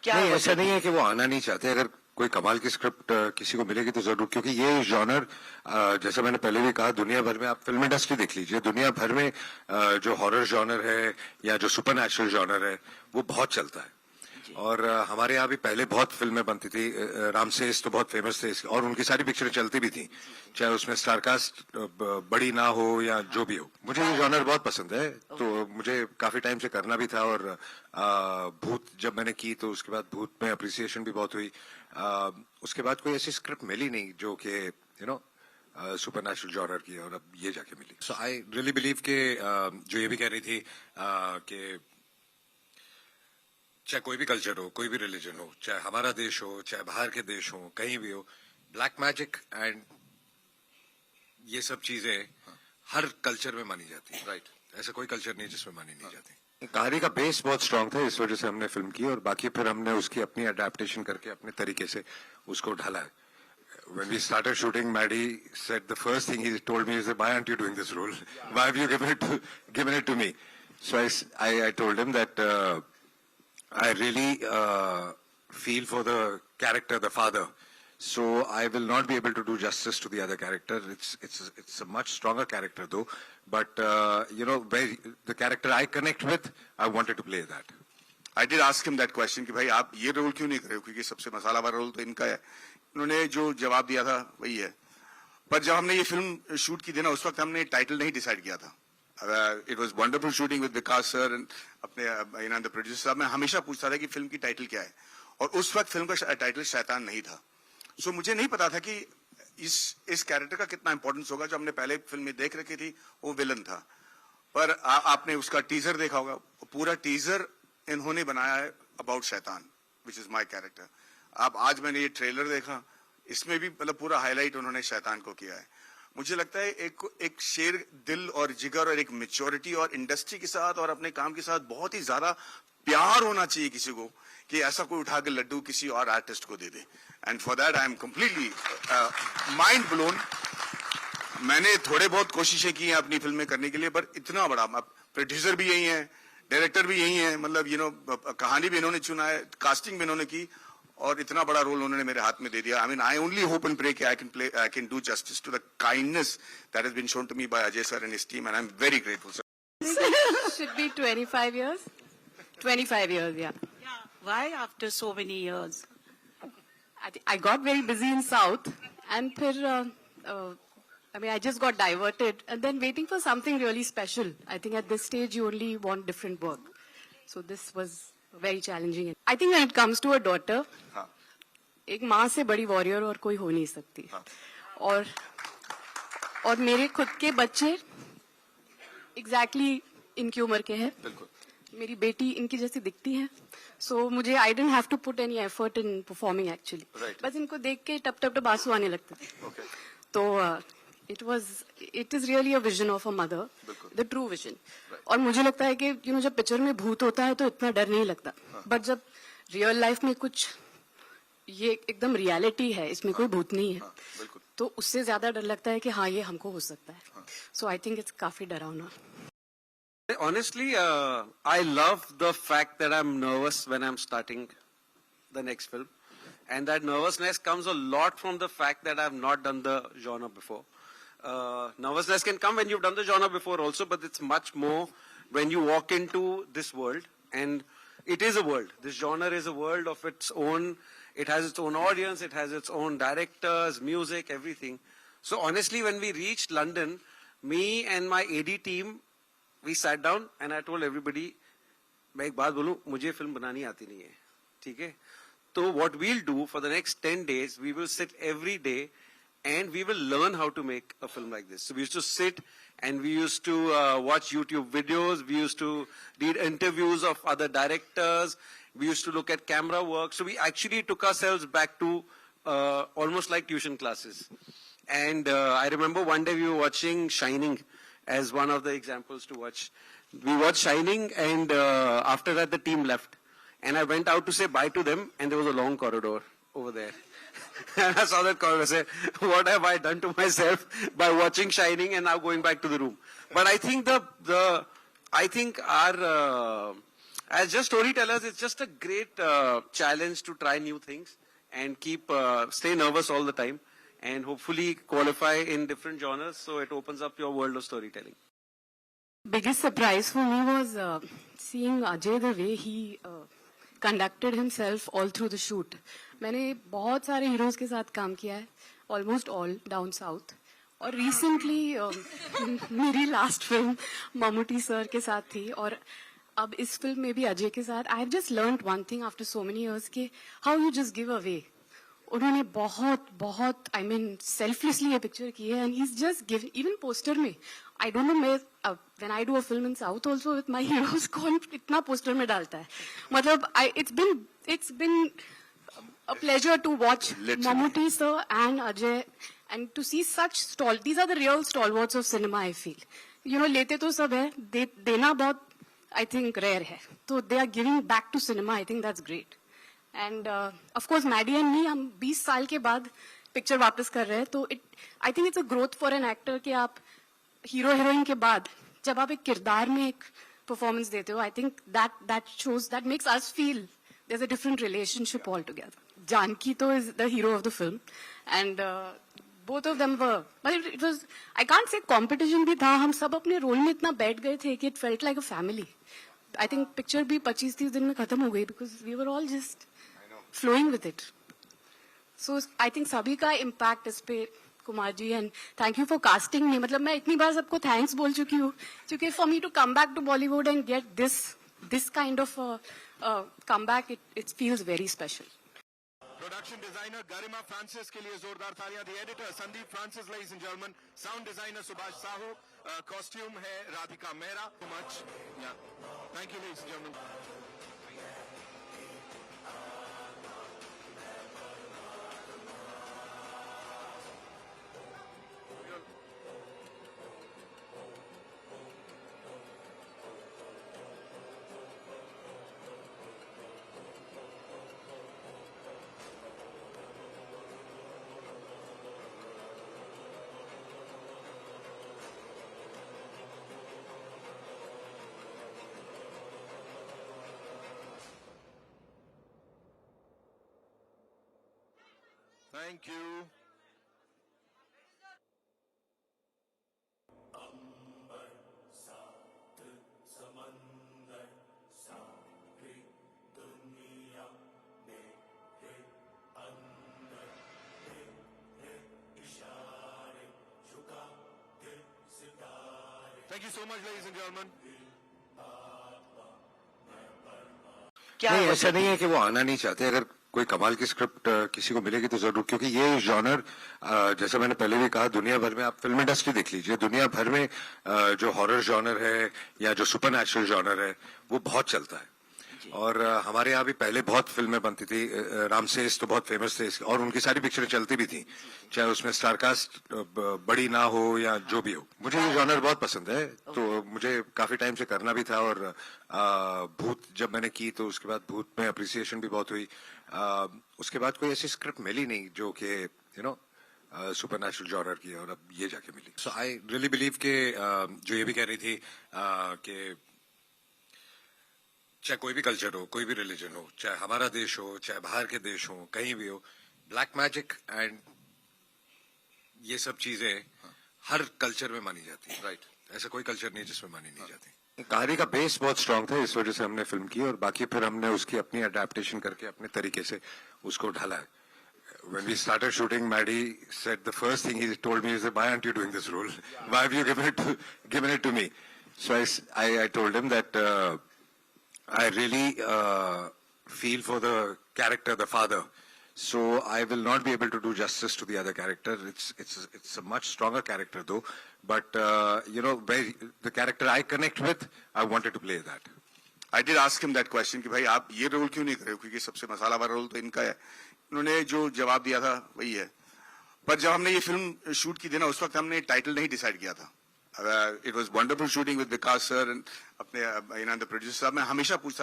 क्या नहीं, ऐसा नहीं है कि वो आना नहीं चाहते। अगर कोई कमाल की स्क्रिप्ट किसी को मिलेगी तो जरूर, क्योंकि ये जॉनर जैसा मैंने पहले भी कहा, दुनिया भर में आप फिल्म इंडस्ट्री देख लीजिए, दुनिया भर में जो हॉरर जॉनर है या जो सुपर नेचुरल जॉनर है वो बहुत चलता है। और हमारे यहाँ भी पहले बहुत फिल्में बनती थी। रामसेस तो बहुत फेमस थे और उनकी सारी पिक्चरें चलती भी थी, चाहे उसमें स्टारकास्ट बड़ी ना हो या जो भी हो। मुझे ये जॉनर बहुत पसंद है, तो मुझे काफी टाइम से करना भी था। और भूत जब मैंने की तो उसके बाद भूत में अप्रिसिएशन भी बहुत हुई। उसके बाद कोई ऐसी स्क्रिप्ट मिली नहीं जो कि you know super natural genre की है, और अब ये जाके मिली। सो आई रियली बिलीव के जो ये भी कह रही थी कि चाहे कोई भी कल्चर हो, कोई भी रिलीजन हो, चाहे हमारा देश हो, चाहे बाहर के देश हो, कहीं भी हो, ब्लैक मैजिक एंड ये सब चीजें हर कल्चर में मानी जाती है। राइट, ऐसा कोई कल्चर नहीं जिसमें मानी नहीं जाती। कहानी का बेस बहुत स्ट्रांग था, इस वजह से हमने फिल्म की, और बाकी फिर हमने उसकी अपनी अडेप्टेशन करके अपने तरीके से उसको ढाला है। When we started shooting, Maddie said the first thing he told me is, "Why aren't you doing this role? Why have you given it to me?" So I told him that I really feel for the character, the father. So I will not be able to do justice to the other character. It's a much stronger character though. But you know, the character I connect with, I wanted to play that. I did ask him that question कि भाई आप ये role क्यों नहीं कर रहे हो, क्योंकि सबसे मसाला वाला रोल तो इनका है। उन्होंने जो जवाब दिया था वही है। पर जब हमने ये फिल्म शूट की थी ना, उस वक्त हमने टाइटल नहीं डिसाइड किया था। It was wonderful shooting with Vikas sir, अपने द प्रोड्यूसर साहब। मैं हमेशा पूछता था कि फिल्म की टाइटल क्या है, और उस वक्त फिल्म का टाइटल शैतान नहीं था। सो मुझे नहीं पता था कि इस कैरेक्टर का कितना इंपॉर्टेंस होगा। जो हमने पहले फिल्म में देख रखी थी वो विलन था, पर आपने उसका टीजर देखा होगा, पूरा टीजर इन्होंने बनाया है अबाउट शैतान, विच इज माई कैरेक्टर। आप आज मैंने ये ट्रेलर देखा, इसमें भी मतलब पूरा हाईलाइट उन्होंने शैतान को किया है। मुझे लगता है एक शेर दिल और जिगर और एक मेच्योरिटी और इंडस्ट्री के साथ और अपने काम के साथ बहुत ही ज्यादा प्यार होना चाहिए किसी को, कि ऐसा कोई उठा के लड्डू किसी और आर्टिस्ट को दे दे। And for that I am completely mind blown. मैंने थोड़े बहुत कोशिशें की हैं अपनी फिल्म में करने के लिए, पर इतना बड़ा, प्रोड्यूसर भी यही है, डायरेक्टर भी यही है, मतलब यू नो कहानी भी इन्होंने चुना है, कास्टिंग भी इन्होंने की, और इतना बड़ा रोल उन्होंने मेरे हाथ में दे दिया। I mean I only hope and pray कि I can do justice to the kindness that has been shown to me by Ajay sir and his team, and I am very grateful sir. Should be 25 years. 25 years, yeah. Why after so many years? I got very busy in South, and फिर I mean, I just got diverted, and then waiting for something really special. I think at this stage you only want different work, so this was very challenging. I think when it comes to a daughter, हाँ, एक माँ से बड़ी warrior और कोई हो नहीं सकती। हाँ, और मेरे खुद के बच्चे एग्जैक्टली इनकी उम्र के हैं। बिल्कुल। मेरी बेटी इनकी जैसी दिखती है, सो मुझे I didn't have to put any effort in performing actually. Right. बस इनको देख के टप टप टप आंसू आने लगते थे। Okay. तो it is really a vision of a mother, बिल्कुल। The true vision. और मुझे लगता है कि यू नो जब पिक्चर में भूत होता है तो इतना डर नहीं लगता, बट जब रियल लाइफ में कुछ ये एकदम रियलिटी है, इसमें कोई भूत नहीं है, बिल्कुल। तो उससे ज्यादा डर लगता है कि हाँ ये हमको हो सकता है। सो आई थिंक इट्स काफी डरावना। Honestly, I love the fact that I'm nervous when I'm starting the next film. And that nervousness comes a lot from the fact that I've not done the genre before. Nervousness can come when you've done the genre before also, but it's much more when you walk into this world. And it is a world. This genre is a world of its own. It has its own audience. It has its own directors, music, everything. So honestly, when we reached London, me and my AD team, we sat down and I told everybody, मैं एक बात बोलूं, मुझे film बनानी आती नहीं है, ठीक है? तो what we'll do for the next 10 days, we will sit every day and we will learn how to make a film like this. So we used to sit and we used to watch YouTube videos, we used to read interviews of other directors, we used to look at camera work. So we actually took ourselves back to almost like tuition classes. And I remember one day we were watching Shining as one of the examples to watch. We watched Shining, and after that the team left. And I went out to say bye to them, and there was a long corridor over there. And I saw that corridor, I said, what have I done to myself by watching Shining and now going back to the room? But I think I think our As just storytellers, it's just a great challenge to try new things and keep stay nervous all the time, and hopefully qualify in different genres. So it opens up your world of storytelling. Biggest surprise for me was seeing Ajay the way he conducted himself all through the shoot. मैंने बहुत सारे heroes के साथ काम किया है, almost all down south. और recently मेरी last film ममूटी sir के साथ थी, और अब इस film में भी अजय के साथ. I have just learned one thing after so many years कि how you just give away. उन्होंने बहुत I mean selflessly ये picture की है, and he's just given, even poster में I don't know, मैं when I do a film in South also with my heroes, कौन इतना poster में डालता है. मतलब it's been a pleasure to watch Mammootty sir and Ajay, and to see such these are the real stalwarts of cinema, I feel. You know, लेते तो सब है, देना बहुत I think rare है. So they are giving back to cinema. I think that's great. And of course, Maddie and me, हम 20 साल के बाद picture वापस कर रहे हैं. तो I think it's a growth for an actor कि आप हीरो हीरोइन के बाद जब आप एक किरदार में एक performance देते हो, I think that makes us feel there's a different relationship altogether. Janki to is the hero of the film, and both of them were, but it was, I can't say competition भी था, हम सब अपने role में इतना बैठ गए थे कि it felt like a family. I think picture भी 25-30 दिन में खत्म हो गई because we were all just flowing with it. So I think सभी का impact इस पे Kumar ji, and thank you for casting me. मतलब मैं इतनी बार सबको thanks बोल चुकी हूँ, क्योंकि for me to come back to Bollywood and get this kind of comeback, it feels very special. Production designer Garima Francis के लिए जोरदार तालियां. The editor Sandeep Francis, ladies and gentleman. Sound designer Subhash Sahu. Costume है Radhika Mehra. Much thank you ladies and gentleman. Thank you. Thank you so much, ladies and gentlemen. नहीं, ऐसा नहीं है कि वो आना नहीं चाहते. अगर कोई कमाल की स्क्रिप्ट किसी को मिलेगी तो जरूर, क्योंकि ये जॉनर, जैसा मैंने पहले भी कहा, दुनिया भर में आप फिल्म इंडस्ट्री देख लीजिए, दुनिया भर में जो हॉरर जॉनर है या जो सुपरनैचुरल जॉनर है वो बहुत चलता है. और हमारे यहाँ भी पहले बहुत फिल्में बनती थी. रामसेस तो बहुत फेमस थे और उनकी सारी पिक्चरें चलती भी थी, चाहे उसमें स्टारकास्ट बड़ी ना हो या जो भी हो. मुझे ये जॉनर बहुत पसंद है, तो मुझे काफी टाइम से करना भी था. और भूत जब मैंने की तो उसके बाद भूत में अप्रिसिएशन भी बहुत हुई. उसके बाद कोई ऐसी स्क्रिप्ट मिली नहीं जो कि यू नो सुपरनैचुरल जॉनर की है, और अब ये जाके मिली. सो आई रियली बिलीव के जो ये भी कह रही थी कि चाहे कोई भी कल्चर हो, कोई भी रिलीजन हो, चाहे हमारा देश हो, चाहे बाहर के देश हो, कहीं भी हो, ब्लैक मैजिक एंड ये सब चीजें हर कल्चर में मानी जाती है. राइट. ऐसा कोई कल्चर नहीं जिसमें मानी नहीं जाती. कहानी का बेस बहुत स्ट्रांग था, इस वजह से हमने फिल्म की, और बाकी फिर हमने उसकी अपनी अडेप्टेशन करके अपने तरीके से उसको ढाला है. When we started shooting, Maddie said the first thing he told me is, "Why aren't you doing this role? Why have you given it to me?" So I told him that I really feel for the character, the father. So I will not be able to do justice to the other character. It's a much stronger character though. But you know, the character I connect with, I wanted to play that. I did ask him that question कि भाई आप ये role क्यों नहीं कर रहे हो, क्योंकि सबसे मसाला वाला रोल तो इनका है. उन्होंने जो जवाब दिया था वही है. पर जब हमने ये फिल्म शूट की थी ना, उस वक्त हमने टाइटल नहीं डिसाइड किया था. It was wonderful shooting with Vikas sir and अपने द प्रोड्यूसर साहब. मैं हमेशा पूछता था